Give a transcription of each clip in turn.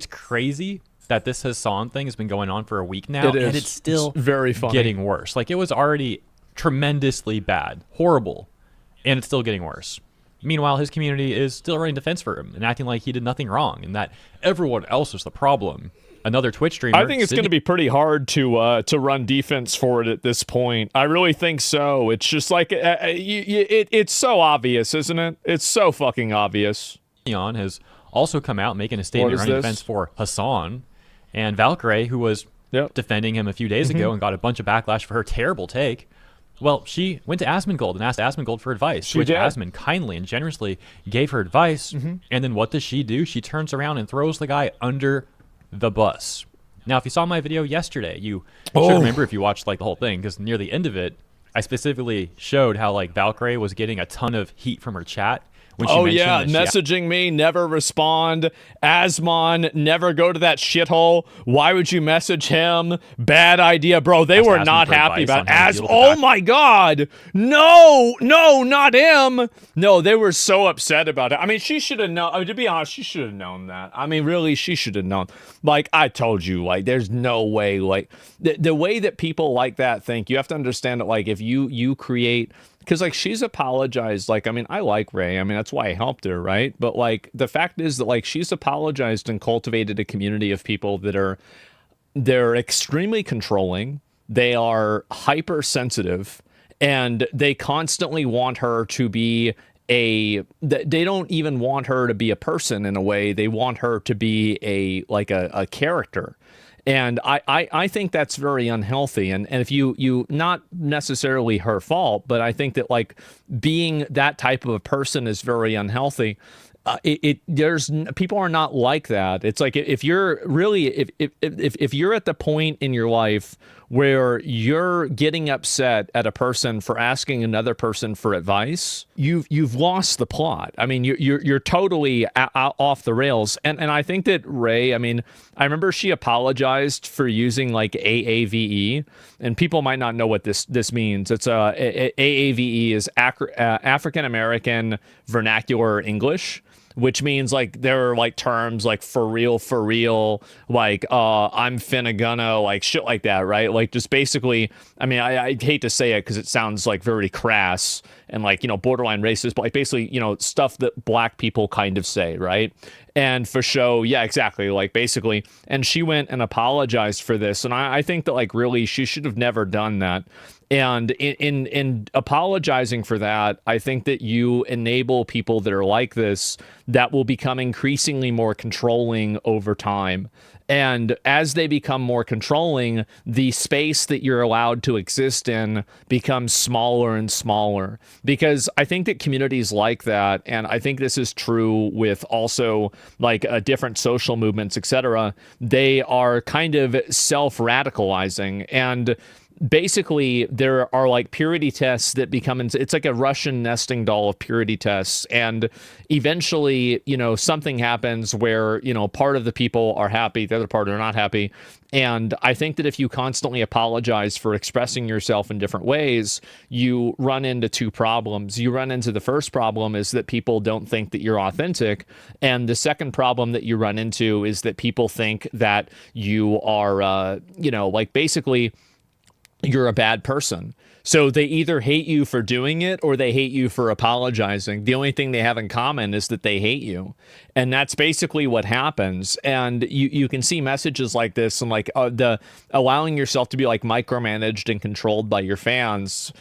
It's crazy that this Hassan thing has been going on for a week now, It is. and it's still very funny. getting worse. Like, it was already tremendously bad, horrible, and it's still getting worse. Meanwhile, his community is still running defense for him and acting like he did nothing wrong and that everyone else is the problem. Another Twitch streamer. I think it's going to be pretty hard to run defense for it at this point. I really think so. It's just like it's so obvious, isn't it? It's so fucking obvious. Leon has also come out making a statement running defense for Hassan, and Valkyrae, who was defending him a few days ago and got a bunch of backlash for her terrible take. Well, she went to Asmongold and asked Asmongold for advice, which Asmon kindly and generously gave her advice. And then what does she do? She turns around and throws the guy under the bus. Now, if you saw my video yesterday, you should remember if you watched like the whole thing, because near the end of it, I specifically showed how like Valkyrae was getting a ton of heat from her chat. Messaging me, never respond. Asmon, never go to that shithole. Why would you message him? Bad idea, bro. They were not happy about Oh my god. No, not him. No, they were so upset about it. I mean, she should have known. I mean, to be honest, she should have known that. I mean, really, she should have known. Like, I told you, like, there's no way, like, the way that people like that think, you have to understand that, like, if you create... Because, like, she's apologized. Like, I mean, I like Ray. I mean, that's why I helped her, right? But, like, the fact is that, like, she's apologized and cultivated a community of people that they're extremely controlling. They are hypersensitive, and they constantly want her to be they don't even want her to be a person in a way. They want her to be a character. And I think that's very unhealthy. And if you not necessarily her fault, but I think that like being that type of a person is very unhealthy. There's people are not like that. It's like if you're really if you're at the point in your life where you're getting upset at a person for asking another person for advice, you've lost the plot. I mean, you're totally off the rails. And I think that Ray, I mean, I remember she apologized for using like AAVE, and people might not know what this means. It's AAVE is African American Vernacular English, which means like there are like terms like for real, like I'm finna gonna, like shit like that, right? Like just basically, I mean, I hate to say it because it sounds like very crass and like, you know, borderline racist, but like basically, you know, stuff that black people kind of say, right? And for show, yeah, exactly, like basically, and she went and apologized for this, and I think that like really she should have never done that. And in apologizing for that, I think that you enable people that are like this that will become increasingly more controlling over time. And as they become more controlling, the space that you're allowed to exist in becomes smaller and smaller. Because I think that communities like that, and I think this is true with also like different social movements, etc., they are kind of self-radicalizing. And basically, there are like purity tests that become, it's like a Russian nesting doll of purity tests. And eventually, you know, something happens where, you know, part of the people are happy, the other part are not happy. And I think that if you constantly apologize for expressing yourself in different ways, you run into two problems. You run into the first problem is that people don't think that you're authentic. And the second problem that you run into is that people think that you are, you know, like basically you're a bad person. So they either hate you for doing it or they hate you for apologizing. The only thing they have in common is that they hate you. And that's basically what happens. And you can see messages like this and like the allowing yourself to be like micromanaged and controlled by your fans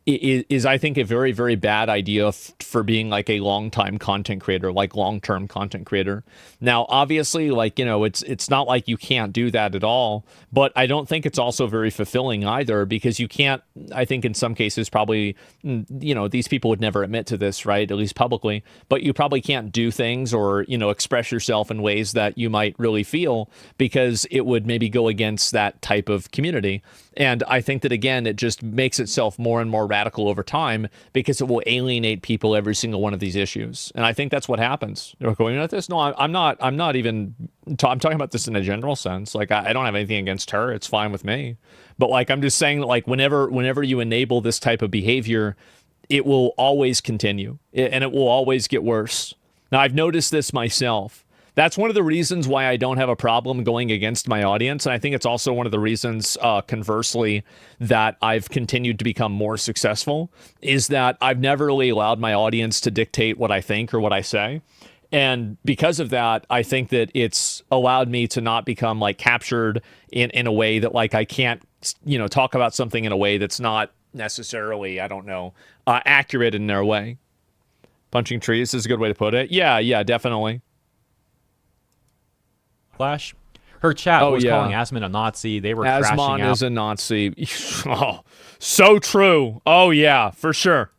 is I think a very, very bad idea for being like a long-time content creator, like long-term content creator. Now, obviously, like, you know, it's not like you can't do that at all, but I don't think it's also very fulfilling either, because you can't, I think in some cases probably, you know, these people would never admit to this, right? At least publicly, but you probably can't do things or, you know, express yourself in ways that you might really feel because it would maybe go against that type of community. And I think that, again, it just makes itself more and more radical over time because it will alienate people every single one of these issues. And I think that's what happens. You're going at this? No, I'm not even, I'm talking about this in a general sense. Like, I don't have anything against her. It's fine with me. But like, I'm just saying that like whenever you enable this type of behavior, it will always continue and it will always get worse. Now, I've noticed this myself. That's one of the reasons why I don't have a problem going against my audience. And I think it's also one of the reasons, conversely, that I've continued to become more successful, is that I've never really allowed my audience to dictate what I think or what I say. And because of that, I think that it's allowed me to not become like captured in a way that like I can't, talk about something in a way that's not necessarily, I don't know, accurate in their way. Punching trees is a good way to put it. Yeah, definitely. Flash. Her chat was calling Asmon a Nazi. They were crashing out. Asmon is a Nazi. Oh, so true. Oh, yeah, for sure.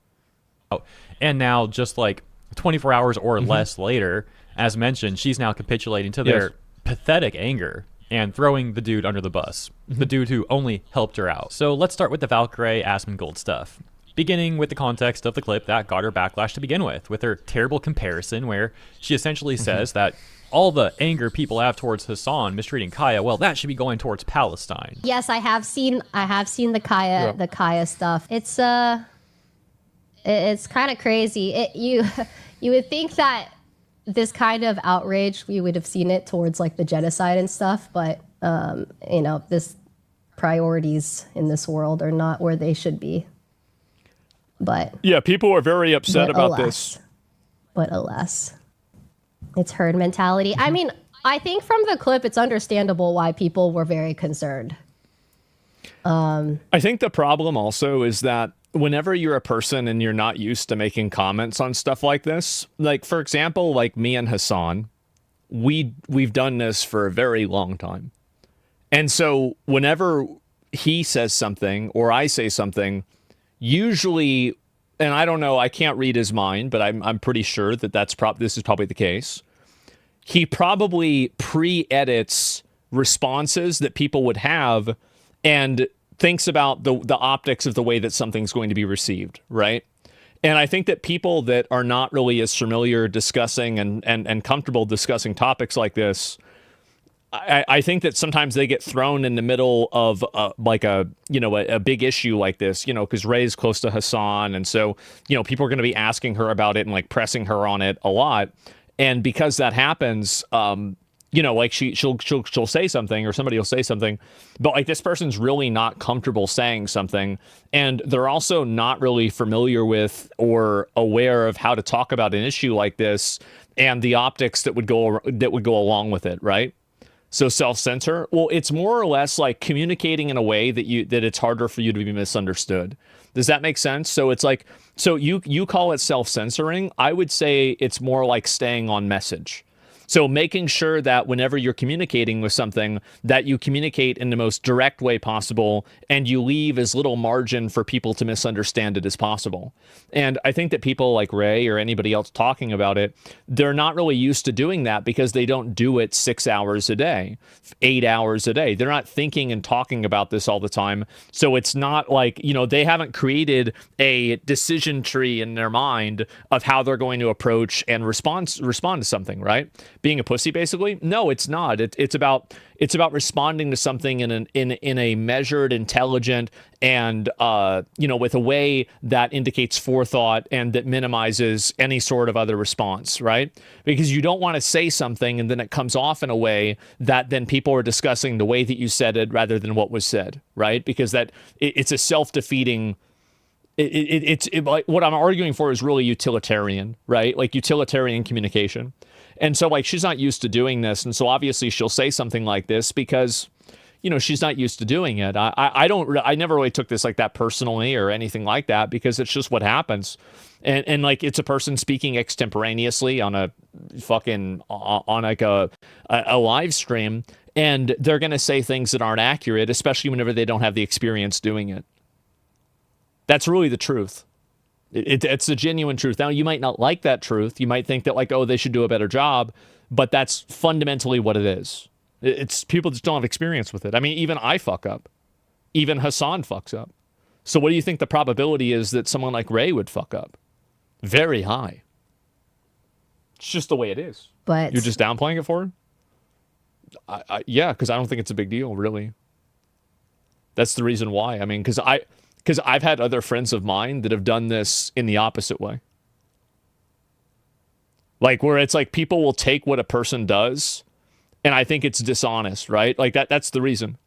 Oh, and now just like 24 hours or less later, as mentioned, she's now capitulating to their pathetic anger and throwing the dude under the bus, the dude who only helped her out. So let's start with the Valkyrae Asmongold stuff, beginning with the context of the clip that got her backlash to begin with her terrible comparison where she essentially says that all the anger people have towards Hassan mistreating Kaya, well, that should be going towards Palestine. Yes, I have seen the Kaya stuff. It's kind of crazy. You would think that this kind of outrage, we would have seen it towards like the genocide and stuff, but this priorities in this world are not where they should be. But yeah, people are very upset about this. But alas, it's herd mentality. I mean, I think from the clip, it's understandable why people were very concerned. I think the problem also is that whenever you're a person and you're not used to making comments on stuff like this, like for example, like me and Hassan, we've done this for a very long time. And so whenever he says something or I say something, usually, and I don't know, I can't read his mind, but I'm pretty sure that this is probably the case. He probably pre-edits responses that people would have and thinks about the optics of the way that something's going to be received, right? And I think that people that are not really as familiar discussing and comfortable discussing topics like this, I think that sometimes they get thrown in the middle of a big issue like this, because Ray's close to Hassan, and so people are going to be asking her about it and like pressing her on it a lot, and because that happens, like she'll say something or somebody will say something, but like this person's really not comfortable saying something, and they're also not really familiar with or aware of how to talk about an issue like this and the optics that would go along with it, right? So self-censor, well, it's more or less like communicating in a way that it's harder for you to be misunderstood. Does that make sense? So it's like, so you call it self-censoring. I would say it's more like staying on message. So making sure that whenever you're communicating with something, that you communicate in the most direct way possible and you leave as little margin for people to misunderstand it as possible. And I think that people like Ray or anybody else talking about it, they're not really used to doing that because they don't do it 6 hours a day, 8 hours a day. They're not thinking and talking about this all the time. So it's not like, they haven't created a decision tree in their mind of how they're going to approach and respond to something, right? Being a pussy, basically? No, it's not. It's about responding to something in a measured, intelligent, and with a way that indicates forethought and that minimizes any sort of other response, right? Because you don't want to say something and then it comes off in a way that then people are discussing the way that you said it rather than what was said, right? Because it's a self-defeating. What I'm arguing for is really utilitarian, right? Like utilitarian communication. And so like she's not used to doing this, and so obviously she'll say something like this because she's not used to doing it. I never really took this like that personally or anything like that because it's just what happens. And like it's a person speaking extemporaneously on a fucking on like a live stream, and they're going to say things that aren't accurate, especially whenever they don't have the experience doing it. That's really the truth. It's the genuine truth. Now, you might not like that truth. You might think that like, oh, they should do a better job, but that's fundamentally what it is. It's people just don't have experience with it. I mean, even I fuck up. Even Hassan fucks up. So what do you think the probability is that someone like Ray would fuck up? Very high. It's just the way it is. But you're just downplaying it for her? Yeah, because I don't think it's a big deal, really. That's the reason why. I mean, because I've had other friends of mine that have done this in the opposite way. Like where it's like people will take what a person does, and I think it's dishonest, right? Like that's the reason.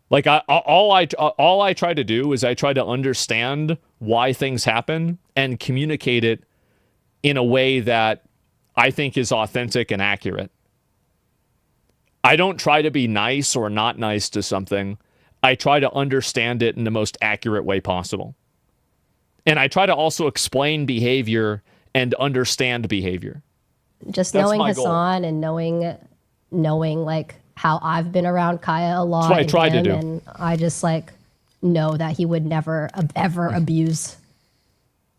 Like all I try to do is I try to understand why things happen and communicate it in a way that I think is authentic and accurate. I don't try to be nice or not nice to something. I try to understand it in the most accurate way possible. And I try to also explain behavior and understand behavior. Just knowing Hassan and knowing like how I've been around Kaya a lot. That's what I try to do. And I just like know that he would never ever abuse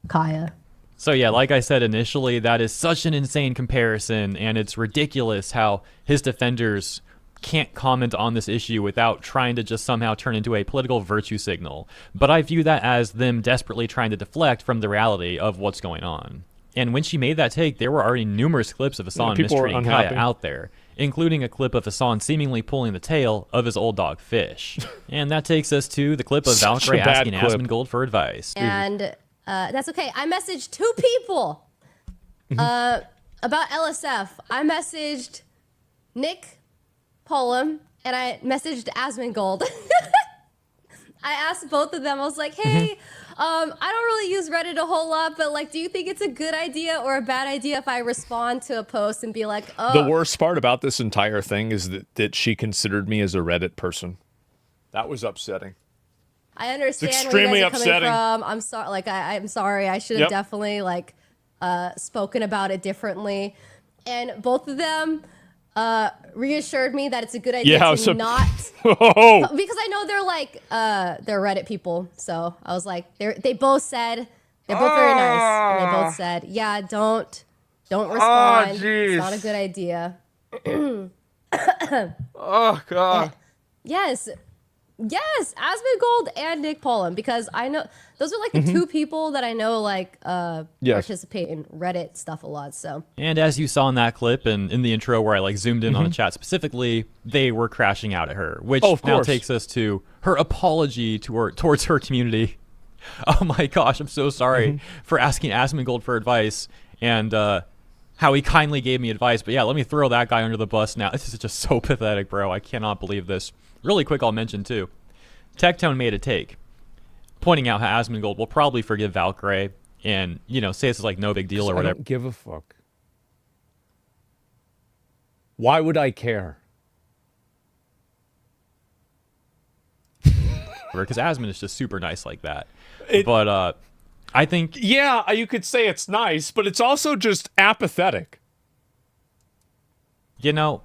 Kaya. So yeah, like I said initially, that is such an insane comparison, and it's ridiculous how his defenders can't comment on this issue without trying to just somehow turn into a political virtue signal. But I view that as them desperately trying to deflect from the reality of what's going on. And when she made that take, there were already numerous clips of Hassan mistreating Kaya out there, including a clip of Hassan seemingly pulling the tail of his old dog Fish. And that takes us to the clip of Valkyrie asking Asmongold for advice. And that's okay. I messaged 2 people about LSF. I messaged Nick Polam and I messaged Asmongold. I asked both of them. I was like, hey, I don't really use Reddit a whole lot, but like, do you think it's a good idea or a bad idea if I respond to a post and be like, oh. The worst part about this entire thing is that she considered me as a Reddit person. That was upsetting. I understand it's extremely where you guys are upsetting. coming from. I'm sorry. Like, I'm sorry. I should have definitely like spoken about it differently. And both of them reassured me that it's a good idea to not because I know they're like they're Reddit people. So I was like, they both said they're both very nice, and they both said, yeah, don't respond. It's not a good idea. Oh God. Yes, Asmongold and Nick Polam, because I know those are like the 2 people that I know like participate in Reddit stuff a lot. So, and as you saw in that clip and in the intro where I like zoomed in on the chat specifically, they were crashing out at her, which now takes us to her apology towards her community. Oh my gosh, I'm so sorry for asking Asmongold for advice and how he kindly gave me advice. But yeah, let me throw that guy under the bus now. This is just so pathetic, bro. I cannot believe this. Really quick, I'll mention too, Tectone made a take pointing out how Asmongold will probably forgive Valkyrie and, you know, say this is like no big deal or whatever. I don't give a fuck. Why would I care? Because Asmon is just super nice like that. But I think... Yeah, you could say it's nice, but it's also just apathetic. You know...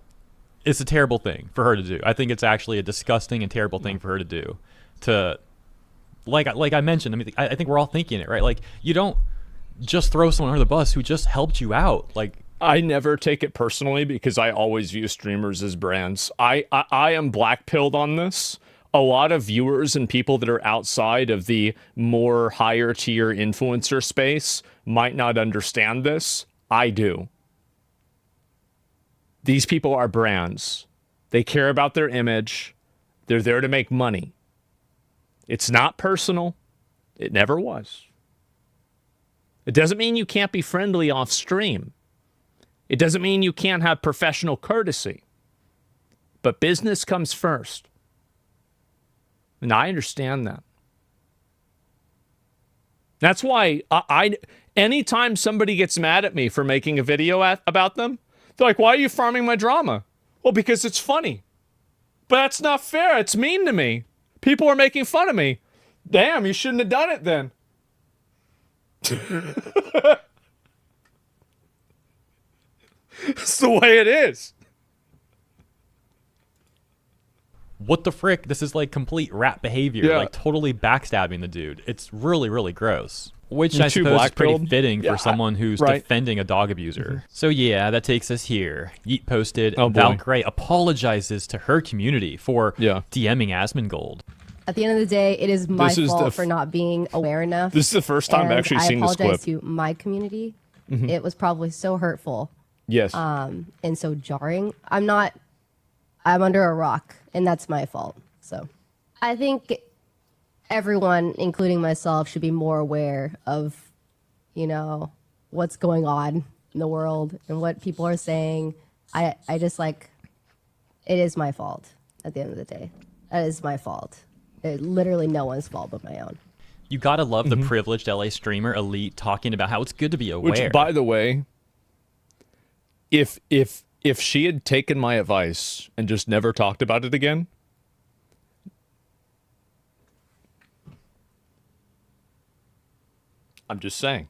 It's a terrible thing for her to do. I think it's actually a disgusting and terrible thing for her to do. Like I mentioned, I mean, I think we're all thinking it, right? Like, you don't just throw someone under the bus who just helped you out. Like, I never take it personally because I always view streamers as brands. I am black-pilled on this. A lot of viewers and people that are outside of the more higher-tier influencer space might not understand this. I do. These people are brands. They care about their image. They're there to make money. It's not personal. It never was. It doesn't mean you can't be friendly off stream. It doesn't mean you can't have professional courtesy. But business comes first. And I understand that. That's why anytime somebody gets mad at me for making a video about them, they're like, why are you farming my drama? Well, because it's funny. But that's not fair. It's mean to me. People are making fun of me. Damn, you shouldn't have done it then. It's the way it is. What the frick? This is like complete rat behavior. Like totally backstabbing the dude. It's really, really gross. Which I suppose is pretty fitting for someone who's defending a dog abuser. So yeah, that takes us here. Yeet posted, Valkyrie apologizes to her community for DMing Asmongold. At the end of the day, it is my fault for not being aware enough. This is the first time I've actually seen this clip. I apologize to my community. It was probably so hurtful. Yes. And so jarring. I'm under a rock, and that's my fault. So I think everyone, including myself, should be more aware of, you know, what's going on in the world and what people are saying. I just like, it is my fault at the end of the day. That is my fault. It's literally no one's fault but my own. You gotta love the privileged LA streamer elite talking about how it's good to be aware. Which, by the way, if she had taken my advice and just never talked about it again, I'm just saying.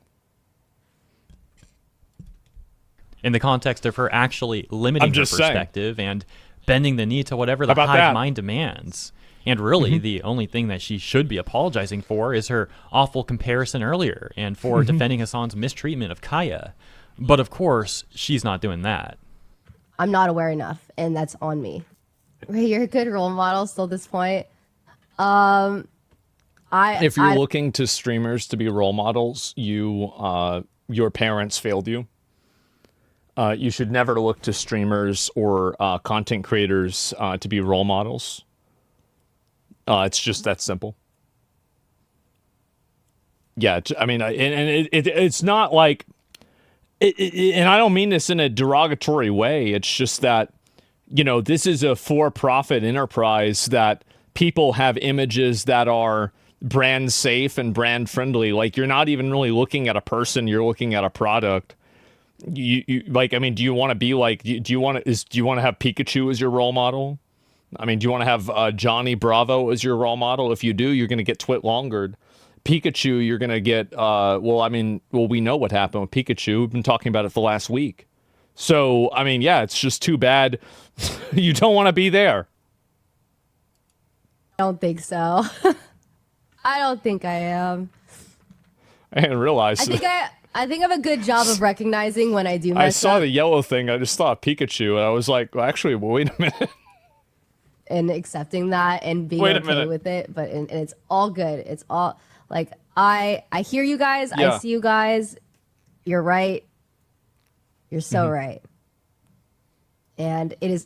In the context of her actually limiting her perspective and bending the knee to whatever the hive mind demands. And really, the only thing that she should be apologizing for is her awful comparison earlier and for defending Hassan's mistreatment of Kaya. But of course, she's not doing that. I'm not aware enough, and that's on me. Ray, you're a good role model still at this point. If you're looking to streamers to be role models, your parents failed you. You should never look to streamers or content creators to be role models. It's just that simple. Yeah, I mean, it's not like, and I don't mean this in a derogatory way. It's just that, this is a for-profit enterprise that people have images that are brand safe and brand friendly. Like, you're not even really looking at a person, you're looking at a product. You like, I mean, do you want to be like, do you want to have Pikachu as your role model? I mean, do you want to have Johnny Bravo as your role model? If you do, you're going to get twit-longered. Pikachu, you're going to get, we know what happened with Pikachu. We've been talking about it for the last week. So, I mean, yeah, it's just too bad you don't want to be there. I don't think so. I don't think I am. I didn't realize. I think I have a good job of recognizing when I do mess I saw up. the yellow thing. I just thought Pikachu, and I was like, well, actually, wait a minute. And accepting that and being okay with it, but and it's all good. It's all like I hear you guys. Yeah. I see you guys. You're right. You're so right. And it is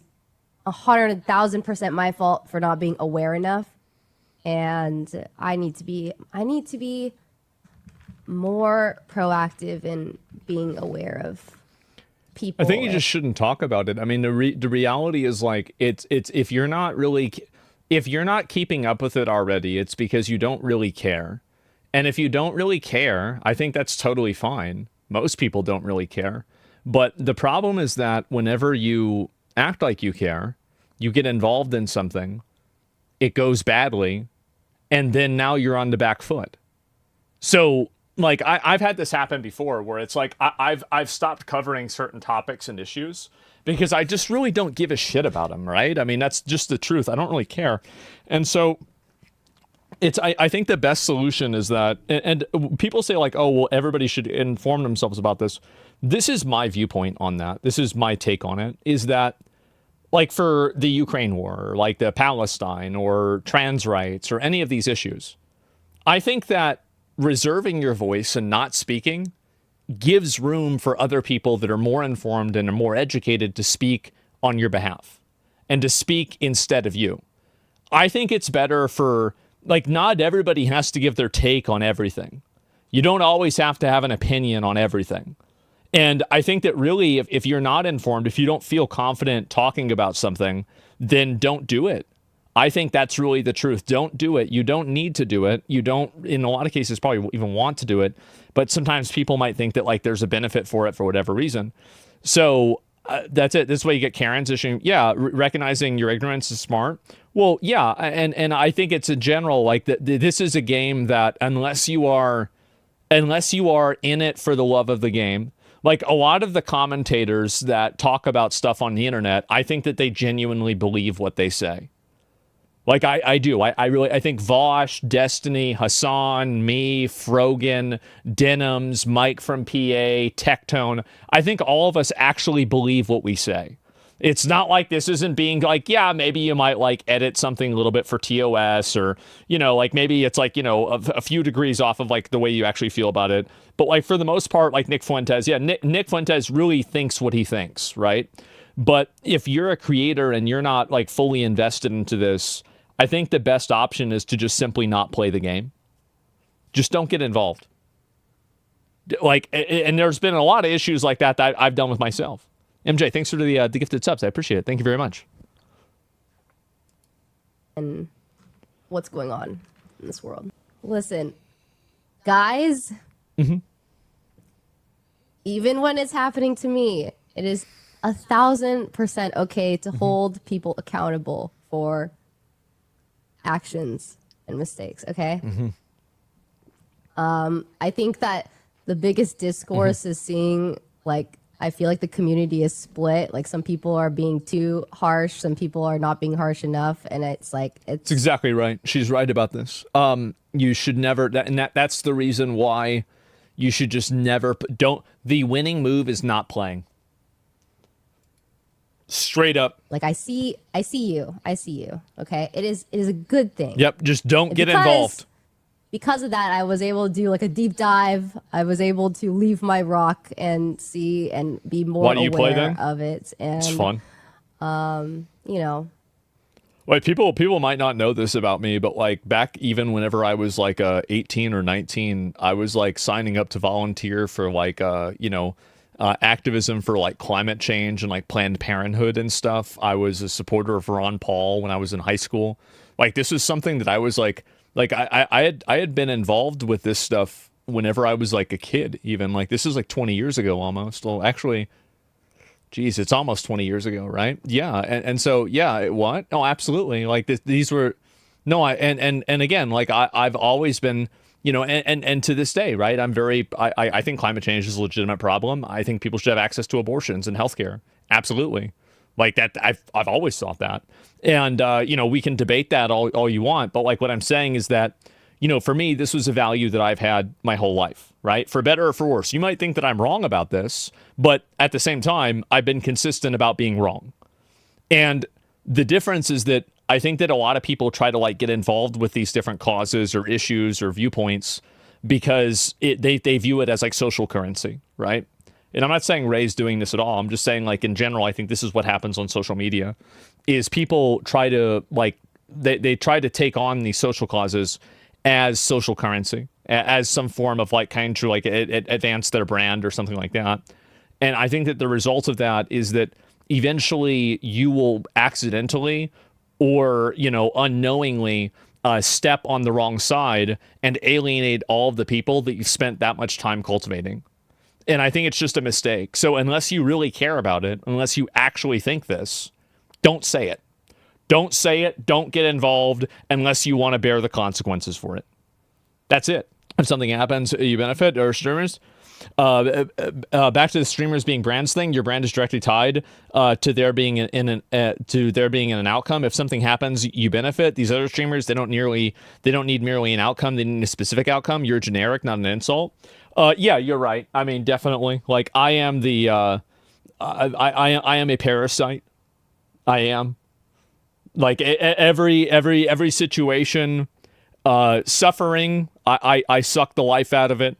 100,000% my fault for not being aware enough. And I need to be more proactive in being aware of people. I think you just shouldn't talk about it. I mean, the reality is like it's if you're not keeping up with it already, it's because you don't really care. And if you don't really care, I think that's totally fine. Most people don't really care. But the problem is that whenever you act like you care, you get involved in something, it goes badly, and then now you're on the back foot. So, like, I've had this happen before where it's like I've stopped covering certain topics and issues because I just really don't give a shit about them, right? I mean, that's just the truth. I don't really care. And so I think the best solution is that, and people say like, oh, well, everybody should inform themselves about this. This is my viewpoint on that. This is my take on it, is that like for the Ukraine war, or like the Palestine or trans rights or any of these issues, I think that reserving your voice and not speaking gives room for other people that are more informed and are more educated to speak on your behalf and to speak instead of you. I think it's better for, like, not everybody has to give their take on everything. You don't always have to have an opinion on everything. And I think that really, if you're not informed, if you don't feel confident talking about something, then don't do it. I think that's really the truth. Don't do it. You don't need to do it. You don't, in a lot of cases, probably even want to do it. But sometimes people might think that like there's a benefit for it for whatever reason. So that's it. This is why you get Karen's issue. Yeah, recognizing your ignorance is smart. Well, yeah, and I think it's a general, like, this is a game that unless you are in it for the love of the game, like a lot of the commentators that talk about stuff on the internet, I think that they genuinely believe what they say. Like I do. I think Vosh, Destiny, Hassan, me, Frogan, Denims, Mike from PA, Tectone, I think all of us actually believe what we say. It's not like this isn't being like, yeah, maybe you might like edit something a little bit for TOS or, you know, like maybe it's like, you know, a few degrees off of like the way you actually feel about it. But like for the most part, like Nick Fuentes, yeah, Nick Fuentes really thinks what he thinks, right? But if you're a creator and you're not like fully invested into this, I think the best option is to just simply not play the game. Just don't get involved. Like, and there's been a lot of issues like that I've done with myself. MJ, thanks for the gifted subs. I appreciate it. Thank you very much. And what's going on in this world? Listen, guys, even when it's happening to me, it is 1,000% okay to hold people accountable for actions and mistakes, okay? I think that the biggest discourse is seeing, like, I feel like the community is split. Like, some people are being too harsh, some people are not being harsh enough, and it's like it's exactly right. She's right about this. You should never, that's the reason why you should just never the winning move is not playing. Straight up. Like, I see you. Okay, it is a good thing. Yep, just don't get involved. Because of that, I was able to do like a deep dive. I was able to leave my rock and see and be more aware of it. And it's fun. You know. Wait, people might not know this about me, but like back even whenever I was like 18 or 19, I was like signing up to volunteer for like activism for like climate change and like Planned Parenthood and stuff. I was a supporter of Ron Paul when I was in high school. Like, this is something that I was like I had been involved with this stuff whenever I was like a kid, even. Like, this is like 20 years ago almost. Well, actually, geez, it's almost 20 years ago, right? Yeah. And so, yeah, what? Oh, absolutely. Like, these were, no, and again, like I've always been, and to this day, right? I think climate change is a legitimate problem. I think people should have access to abortions and healthcare. Absolutely. Like that, I've always thought that. And, we can debate that all you want. But like what I'm saying is that, for me, this was a value that I've had my whole life, right? For better or for worse. You might think that I'm wrong about this, but at the same time, I've been consistent about being wrong. And the difference is that I think that a lot of people try to like get involved with these different causes or issues or viewpoints because they view it as like social currency, right? And I'm not saying Ray's doing this at all. I'm just saying, like, in general, I think this is what happens on social media, is people try to, like, they try to take on these social causes as social currency, as some form of, like, kind of, like, advance their brand or something like that. And I think that the result of that is that eventually you will accidentally or, unknowingly step on the wrong side and alienate all of the people that you've spent that much time cultivating. And I think it's just a mistake. So unless you really care about it, unless you actually think this, don't say it. Don't say it. Don't get involved unless you want to bear the consequences for it. That's it. If something happens, you benefit. Or streamers. Back to the streamers being brands thing. Your brand is directly tied to there being in an outcome. If something happens, you benefit. These other streamers, they don't need merely an outcome. They need a specific outcome. You're generic, not an insult. Yeah, you're right. I mean, definitely. Like, I am I am a parasite. I am. Like, every situation, suffering, I suck the life out of it.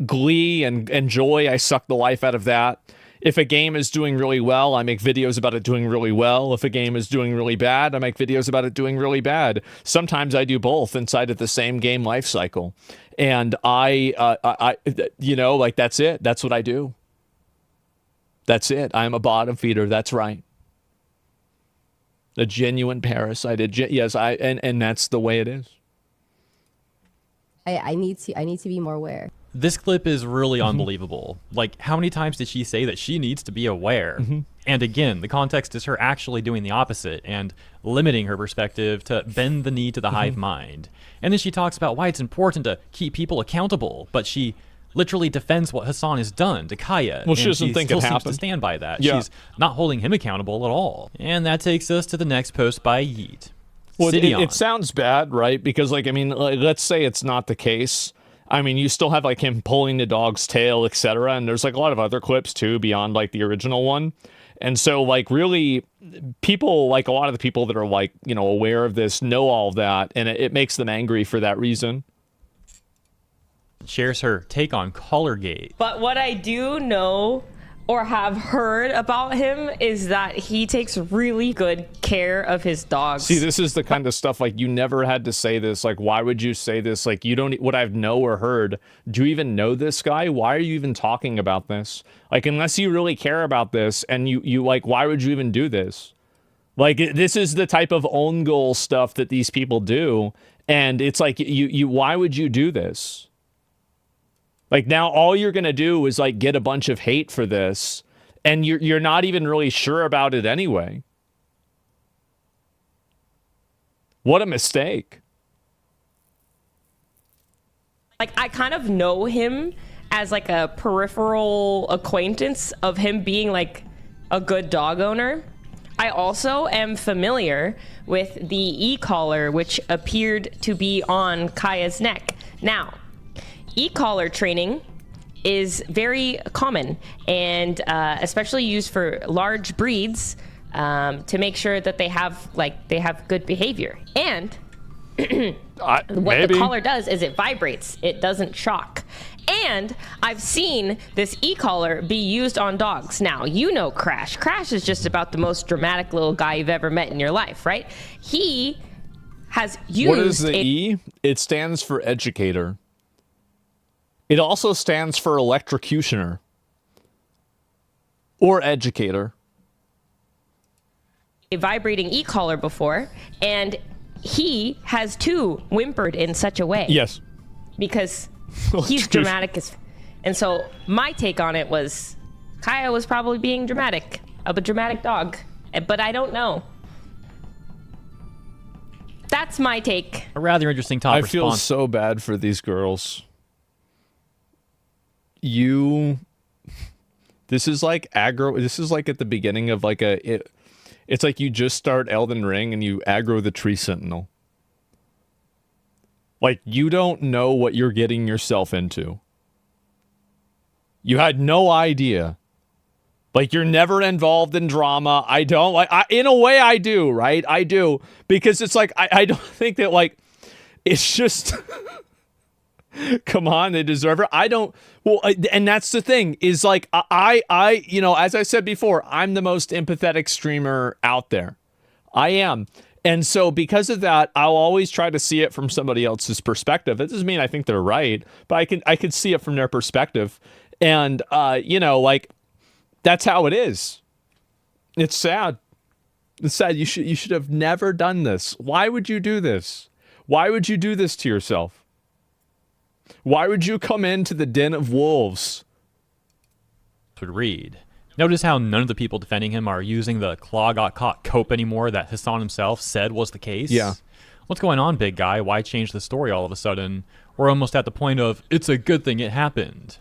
Glee and joy, I suck the life out of that. If a game is doing really well, I make videos about it doing really well. If a game is doing really bad, I make videos about it doing really bad. Sometimes I do both inside of the same game life cycle. And I like, that's it. That's what I do. That's it. I'm a bottom feeder. That's right. A genuine parasite. Yes, and that's the way it is. I need to be more aware. This clip is really unbelievable. Like, how many times did she say that she needs to be aware? And again, the context is her actually doing the opposite and limiting her perspective to bend the knee to the hive mind. And then she talks about why it's important to keep people accountable, but she literally defends what Hassan has done to Kaya. Well, she doesn't think it happened. She still seems to stand by that. Yeah. She's not holding him accountable at all. And that takes us to the next post by Yeet. Well, it sounds bad, right? Because, like, I mean, like, let's say it's not the case. I mean, you still have, like, him pulling the dog's tail, etc. And there's, like, a lot of other clips, too, beyond, like, the original one. And so, like, really, people, like, a lot of the people that are, like, aware of this know all of that. And it makes them angry for that reason. Shares her take on Colorgate. But what I do know or have heard about him is that he takes really good care of his dogs. See, this is the kind of stuff, like, you never had to say this. Like, why would you say this? Like, you don't, would I know or heard? Do you even know this guy? Why are you even talking about this? Like, unless you really care about this, and you like, why would you even do this? Like, this is the type of own goal stuff that these people do. And it's like, why would you do this? Like, now all you're going to do is, like, get a bunch of hate for this, and you're not even really sure about it anyway. What a mistake. Like, I kind of know him as, like, a peripheral acquaintance of him being, like, a good dog owner. I also am familiar with the e-collar, which appeared to be on Kaya's neck. Now, e-collar training is very common, and especially used for large breeds, to make sure that they have good behavior. And what the collar does is it vibrates. It doesn't shock. And I've seen this e-collar be used on dogs. Now, you know Crash. Crash is just about the most dramatic little guy you've ever met in your life, right? He has used... What is the E? It stands for educator. It also stands for electrocutioner. Or educator. A vibrating e-collar before, and he has too whimpered in such a way. Yes. Because he's dramatic as... And so my take on it was Kaya was probably being dramatic, a dramatic dog. But I don't know. That's my take. A rather interesting top response. I feel so bad for these girls. This is like aggro. This is like at the beginning of like it's like you just start Elden Ring and you aggro the tree sentinel. Like, you don't know what you're getting yourself into. You had no idea. Like, you're never involved in drama. I don't like, in a way I do, right? I do, because it's like, I don't think that, like, it's just, come on, they deserve it. I don't, well, and that's the thing is, like, I, you know, as I said before, I'm the most empathetic streamer out there. I am. And so because of that, I'll always try to see it from somebody else's perspective. It doesn't mean I think they're right, but I can see it from their perspective. And, you know, like, that's how it is. It's sad. It's sad. You should have never done this. Why would you do this? Why would you do this to yourself? Why would you come into the den of wolves? Would read. Notice how none of the people defending him are using the claw got caught cope anymore that Hassan himself said was the case. Yeah. What's going on, big guy? Why change the story all of a sudden? We're almost at the point of, it's a good thing it happened.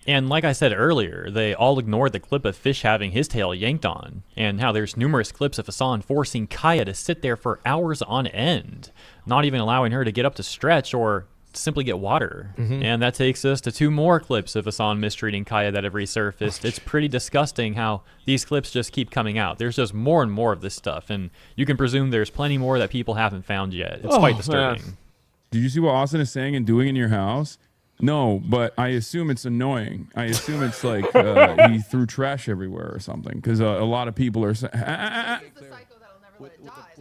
And like I said earlier, they all ignored the clip of Fish having his tail yanked on, and how there's numerous clips of Hassan forcing Kaya to sit there for hours on end, not even allowing her to get up to stretch or simply get water. And that takes us to 2 more clips of Hassan mistreating Kaya that have resurfaced. It's pretty disgusting how these clips just keep coming out. There's just more and more of this stuff, and you can presume there's plenty more that people haven't found yet. It's quite disturbing. Man. Did you see what Austin is saying and doing in your house? No, but I assume it's annoying. I assume it's like he threw trash everywhere or something, because a lot of people are saying,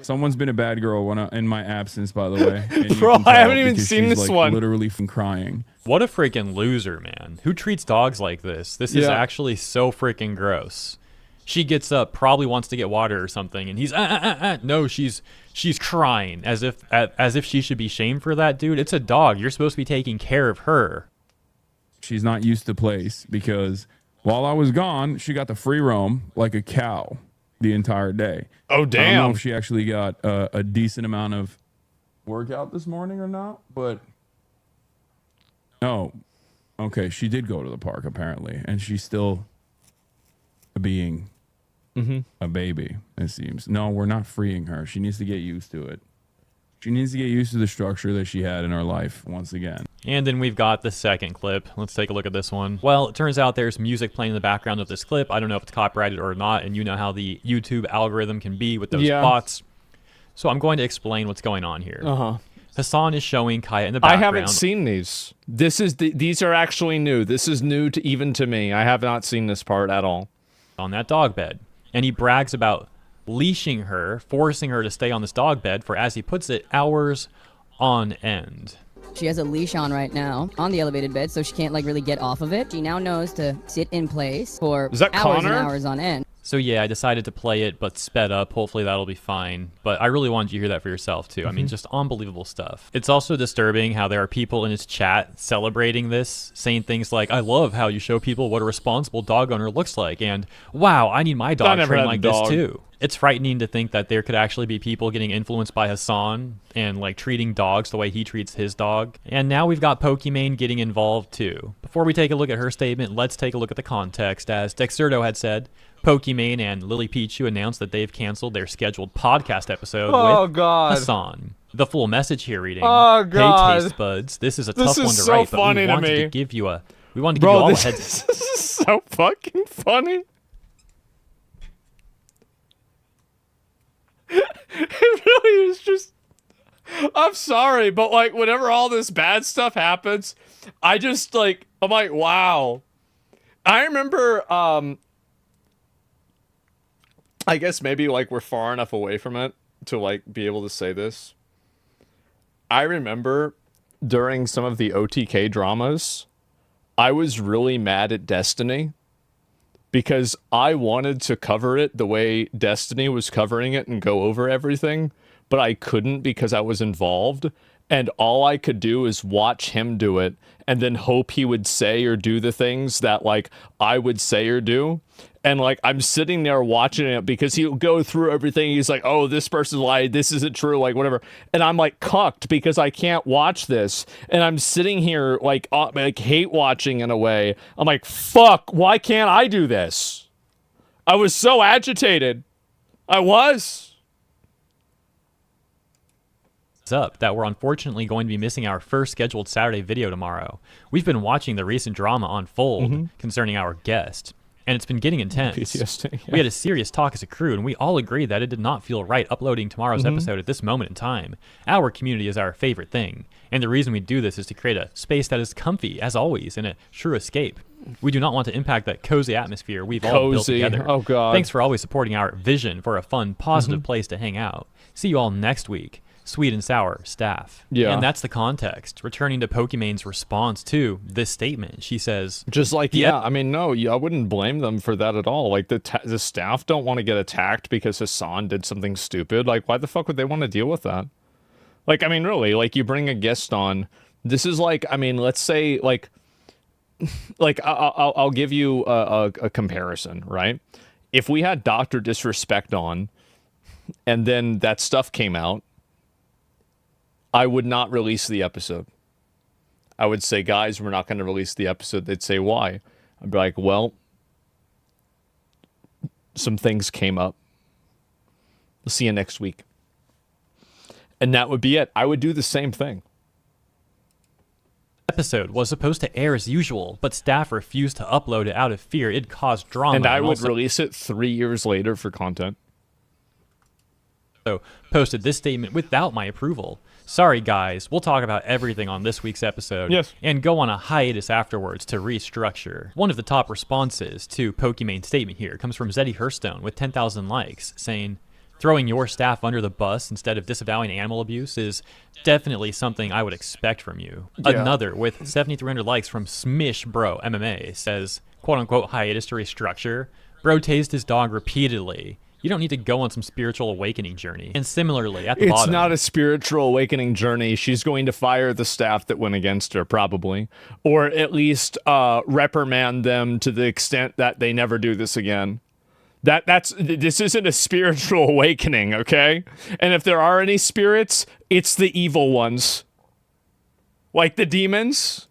someone's been a bad girl in my absence, by the way. Bro, I haven't even seen this one. Literally from crying. What a freaking loser, man. Who treats dogs like this? This is actually so freaking gross. She gets up, probably wants to get water or something, and he's no, she's crying as if she should be shamed for that, dude. It's a dog. You're supposed to be taking care of her. She's not used to place, because while I was gone, she got to free roam like a cow the entire day. Oh, damn. I don't know if she actually got a decent amount of workout this morning or not, but oh, okay, she did go to the park apparently, and she's still being a baby, it seems. No, we're not freeing her. She needs to get used to it. She needs to get used to the structure that she had in her life once again. And then we've got the second clip. Let's take a look at this one. Well, it turns out there's music playing in the background of this clip. I don't know if it's copyrighted or not, and you know how the YouTube algorithm can be with those bots. So I'm going to explain what's going on here. Hassan is showing Kaya in the background. I haven't seen these. These are actually new. This is new even to me. I have not seen this part at all. On that dog bed. And he brags about leashing her, forcing her to stay on this dog bed for, as he puts it, hours on end. She has a leash on right now on the elevated bed, so she can't like really get off of it. She now knows to sit in place for hours and hours on end. So yeah, I decided to play it, but sped up. Hopefully that'll be fine. But I really wanted you to hear that for yourself, too. I mean, just unbelievable stuff. It's also disturbing how there are people in his chat celebrating this, saying things like, I love how you show people what a responsible dog owner looks like, and wow, I need my dog trained like this, too. It's frightening to think that there could actually be people getting influenced by Hassan and like treating dogs the way he treats his dog. And now we've got Pokimane getting involved, too. Before we take a look at her statement, let's take a look at the context. As Dexerto had said, Pokimane and Lily Pichu announced that they've canceled their scheduled podcast episode with Hassan. The full message here reading, Hey taste buds, this is a tough one to write, but we wanted to give you a all a heads. This is so fucking funny. It really is just, I'm sorry, but like whenever all this bad stuff happens, I just like, I'm like, wow. I remember, I guess maybe like we're far enough away from it to like be able to say this. I remember during some of the OTK dramas, I was really mad at CatDany because I wanted to cover it the way CatDany was covering it and go over everything, but I couldn't because I was involved. And all I could do is watch him do it and then hope he would say or do the things that like I would say or do. And like I'm sitting there watching it because he'll go through everything. He's like, oh, this person lied. This isn't true. Like whatever. And I'm like cucked because I can't watch this. And I'm sitting here like hate watching in a way. I'm like, fuck, why can't I do this? I was so agitated. I was. Up that we're unfortunately going to be missing our first scheduled Saturday video tomorrow. We've been watching the recent drama unfold concerning our guest, and it's been getting intense. PTSD, yeah. We had a serious talk as a crew, and we all agreed that it did not feel right uploading tomorrow's episode at this moment in time. Our community is our favorite thing, and the reason we do this is to create a space that is comfy, as always, and a true escape. We do not want to impact that cozy atmosphere we've all built together. Oh, God. Thanks for always supporting our vision for a fun, positive place to hang out. See you all next week. Sweet and sour staff. Yeah. And that's the context. Returning to Pokimane's response to this statement, she says, just like, I mean, no, I wouldn't blame them for that at all. Like the staff don't want to get attacked because Hassan did something stupid. Like, why the fuck would they want to deal with that? Like, I mean, really, like you bring a guest on. This is like, I mean, let's say like I'll give you a comparison, right? If we had Dr. Disrespect on and then that stuff came out, I would not release the episode. I would say, guys, we're not going to release the episode. They'd say, why? I'd be like, well, some things came up. We'll see you next week. And that would be it. I would do the same thing. Episode was supposed to air as usual, but staff refused to upload it out of fear it'd cause drama. And I would release it 3 years later for content. So posted this statement without my approval. Sorry, guys, we'll talk about everything on this week's episode and go on a hiatus afterwards to restructure. One of the top responses to Pokimane's statement here comes from Zeddy Herstone with 10,000 likes, saying, throwing your staff under the bus instead of disavowing animal abuse is definitely something I would expect from you. Yeah. Another with 7,300 likes from Smish Bro MMA says, quote-unquote hiatus to restructure. Bro tased his dog repeatedly. You don't need to go on some spiritual awakening journey. And similarly, at the bottom... It's not a spiritual awakening journey. She's going to fire the staff that went against her, probably. Or at least reprimand them to the extent that they never do this again. This isn't a spiritual awakening, okay? And if there are any spirits, it's the evil ones. Like the demons.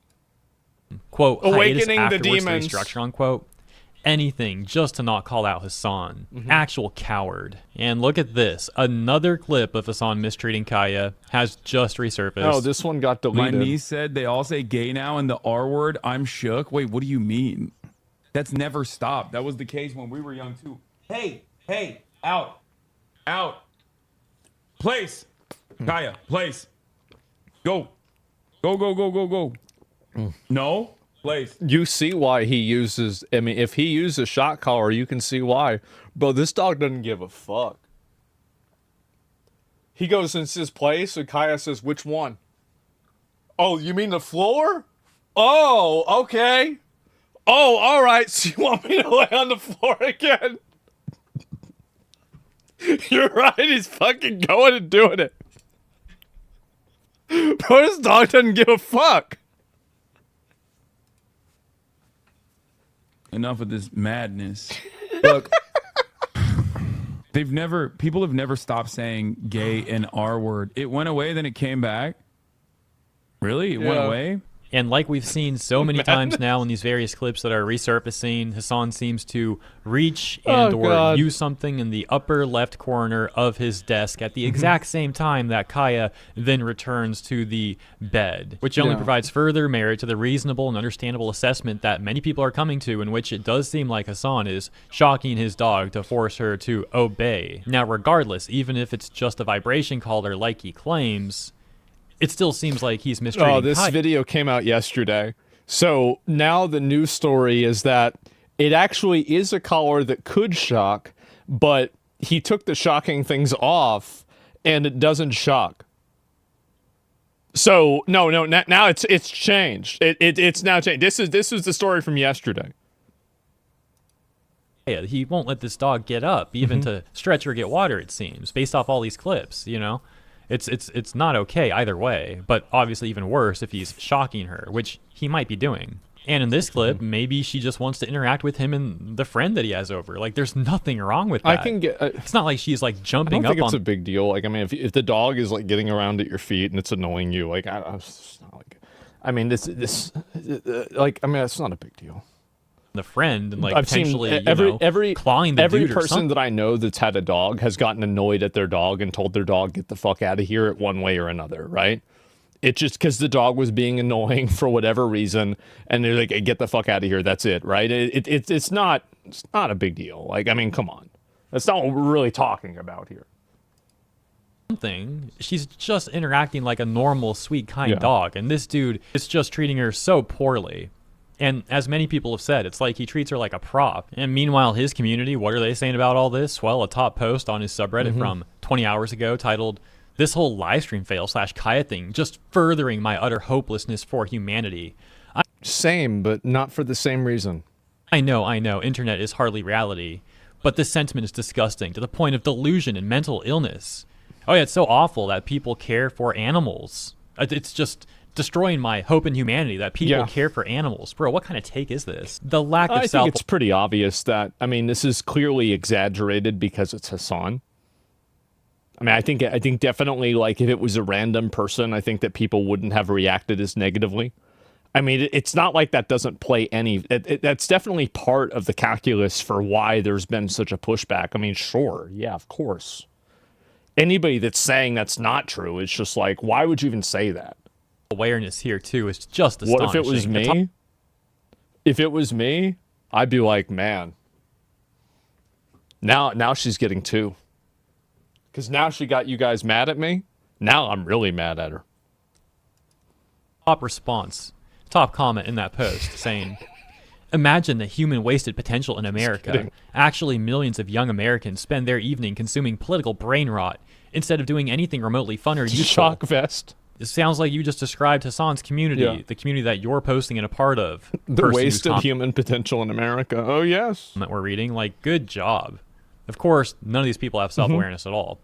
Quote, awakening the demons. Restructure, unquote. Anything just to not call out Hassan. Actual coward. And look at this. Another clip of Hassan mistreating Kaya has just resurfaced. Oh, this one got deleted. My niece said they all say gay now and the R word. I'm shook. Wait, what do you mean? That's never stopped. That was the case when we were young too. Hey, out. Place. Kaya, place. Go. Go. No. Place. You see why he uses, I mean, if he uses shock collar, you can see why. Bro, this dog doesn't give a fuck. He goes into his place, and Kaya says, which one? Oh, you mean the floor? Oh, okay. Oh, all right. So you want me to lay on the floor again? You're right. He's fucking going and doing it. Bro, this dog doesn't give a fuck. Enough of this madness. Look, people have never stopped saying gay and R word. It went away, then it came back. Really? It went away? And like we've seen so many times now in these various clips that are resurfacing, Hassan seems to reach and or use something in the upper left corner of his desk at the exact same time that Kaya then returns to the bed, which only provides further merit to the reasonable and understandable assessment that many people are coming to, in which it does seem like Hassan is shocking his dog to force her to obey. Now, regardless, even if it's just a vibration collar like he claims, it still seems like he's mistreating Oh, this video came out yesterday. So now the news story is that it actually is a collar that could shock, but he took the shocking things off and it doesn't shock. So no, now it's changed. It's now changed. This is the story from yesterday. Yeah, he won't let this dog get up even to stretch or get water, it seems, based off all these clips, you know? It's not okay either way, but obviously even worse if he's shocking her, which he might be doing. And in this clip, maybe she just wants to interact with him and the friend that he has over. Like, there's nothing wrong with that. I can get. It's not like she's like jumping up. I up don't think on. It's a big deal. Like, I mean, if the dog is like getting around at your feet and it's annoying you, like, it's not like. I mean, like, I mean, it's not a big deal. The friend and like I've potentially seen every clawing the every dude person that I know that's had a dog has gotten annoyed at their dog and told their dog get the fuck out of here at one way or another, right? It's just because the dog was being annoying for whatever reason, and they're like, get the fuck out of here. That's it, right? It's not a big deal. Like, I mean, come on, that's not what we're really talking about here. She's just interacting like a normal, sweet, kind dog, and this dude is just treating her so poorly. And as many people have said, it's like he treats her like a prop. And meanwhile, his community, what are they saying about all this? Well, a top post on his subreddit from 20 hours ago titled, "This whole livestream fail / Kaya thing just furthering my utter hopelessness for humanity." Same, but not for the same reason. I know, internet is hardly reality. But this sentiment is disgusting to the point of delusion and mental illness. Oh yeah, it's so awful that people care for animals. It's just destroying my hope in humanity that people care for animals. Bro, what kind of take is this? The lack of I think it's pretty obvious that, I mean, this is clearly exaggerated because it's Hassan. I mean, I think definitely, like, if it was a random person, I think that people wouldn't have reacted as negatively. I mean, it's not like that doesn't play any... that's definitely part of the calculus for why there's been such a pushback. I mean, sure, yeah, of course. Anybody that's saying that's not true, it's just like, why would you even say that? Awareness here too is just astonishing. What if it was me? If it was me, I'd be like, man, now she's getting two. Because now she got you guys mad at me. Now I'm really mad at her. Top comment in that post saying, "Imagine the human wasted potential in America. Actually, millions of young Americans spend their evening consuming political brain rot instead of doing anything remotely fun or useful." Shock vest. It sounds like you just described Hassan's community, the community that you're posting and a part of. The wasted human potential in America. Oh, yes. That we're reading. Like, good job. Of course, none of these people have self-awareness at all.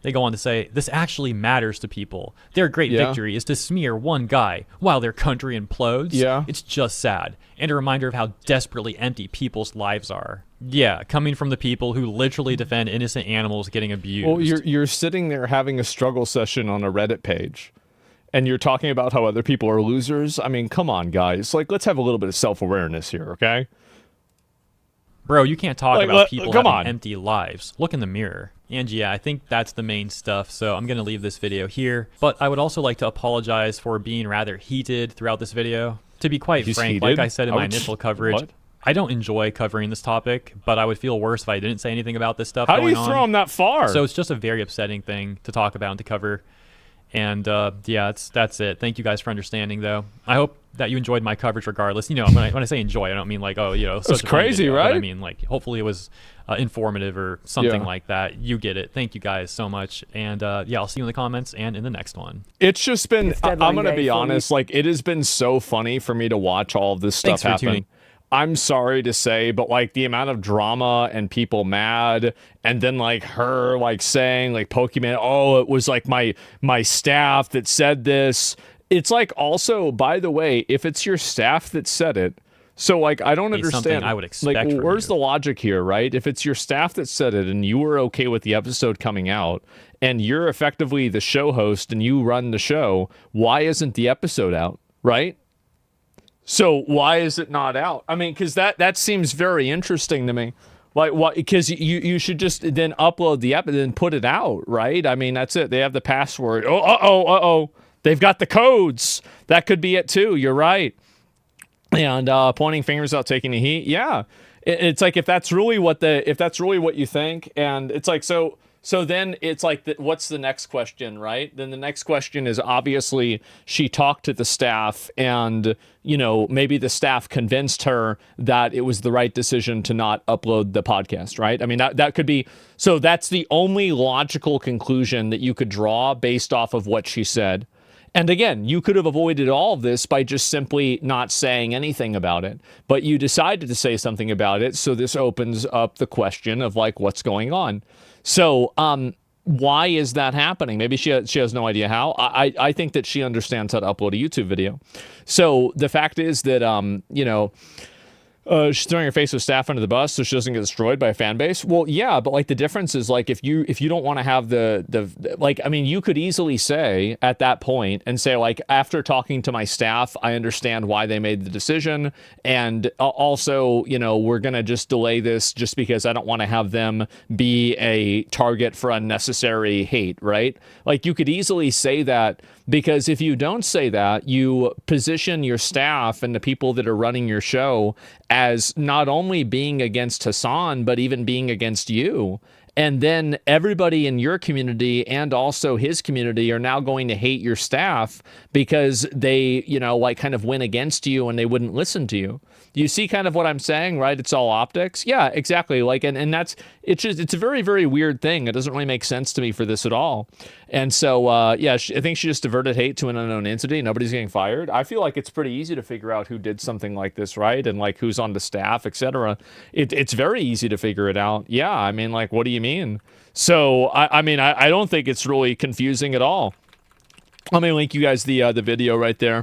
They go on to say, "This actually matters to people. Their great victory is to smear one guy while their country implodes. Yeah. It's just sad. And a reminder of how desperately empty people's lives are." Yeah, coming from the people who literally defend innocent animals getting abused. Well, you're sitting there having a struggle session on a Reddit page, and you're talking about how other people are losers. I mean, come on, guys. Like, let's have a little bit of self-awareness here, okay? Bro, you can't talk about people having empty lives. Look in the mirror. And yeah, I think that's the main stuff, so I'm going to leave this video here. But I would also like to apologize for being rather heated throughout this video. To be quite frank, like I said in my initial coverage, I don't enjoy covering this topic, but I would feel worse if I didn't say anything about this stuff going on. How do you throw them that far? So it's just a very upsetting thing to talk about and to cover. And yeah, that's it. Thank you guys for understanding, though. I hope that you enjoyed my coverage regardless. When I say enjoy, I don't mean like, oh, it's crazy, video, right? But I mean like, hopefully it was informative or something like that. You get it. Thank you guys so much. And yeah, I'll see you in the comments and in the next one. It's just been, I'm going to be honest, like it has been so funny for me to watch all of this stuff happen. Tuning. I'm sorry to say, but like the amount of drama and people mad, and then like her like saying like Pokemon, oh, it was like my staff that said this. It's like also, by the way, if it's your staff that said it, so like I don't understand. I would expect. Like, where's the logic here, right? If it's your staff that said it, and you were okay with the episode coming out, and you're effectively the show host and you run the show, why isn't the episode out, right? So why is it not out? I mean, because that seems very interesting to me. Like, what? Because you should just then upload the app and then put it out, right? I mean, that's it. They have the password. Oh. They've got the codes. That could be it too. You're right. And pointing fingers out, taking the heat. Yeah, it's like if that's really what you think, and it's like so then it's like, what's the next question, right? Then the next question is obviously she talked to the staff and, maybe the staff convinced her that it was the right decision to not upload the podcast, right? I mean, that could be, so that's the only logical conclusion that you could draw based off of what she said. And again, you could have avoided all of this by just simply not saying anything about it. But you decided to say something about it, so this opens up the question of like, what's going on? So, why is that happening? Maybe she has no idea how. I think that she understands how to upload a YouTube video. So the fact is that, she's throwing her face with staff under the bus so she doesn't get destroyed by a fan base. Well, yeah, but like the difference is like if you don't want to have the like, I mean, you could easily say at that point and say like, after talking to my staff, I understand why they made the decision, and also we're gonna just delay this just because I don't want to have them be a target for unnecessary hate, right? Like you could easily say that, because if you don't say that, you position your staff and the people that are running your show as not only being against Hassan, but even being against you. And then everybody in your community and also his community are now going to hate your staff because they, like kind of went against you and they wouldn't listen to you. You see kind of what I'm saying, right? It's all optics. Yeah, exactly. Like, and that's, it's a very, very weird thing. It doesn't really make sense to me for this at all. And so, yeah, I think she just diverted hate to an unknown entity. Nobody's getting fired. I feel like it's pretty easy to figure out who did something like this, right? And like who's on the staff, etc. It's very easy to figure it out. Yeah, I mean, like, what do you mean? So, I mean, I don't think it's really confusing at all. Let me link you guys the video right there.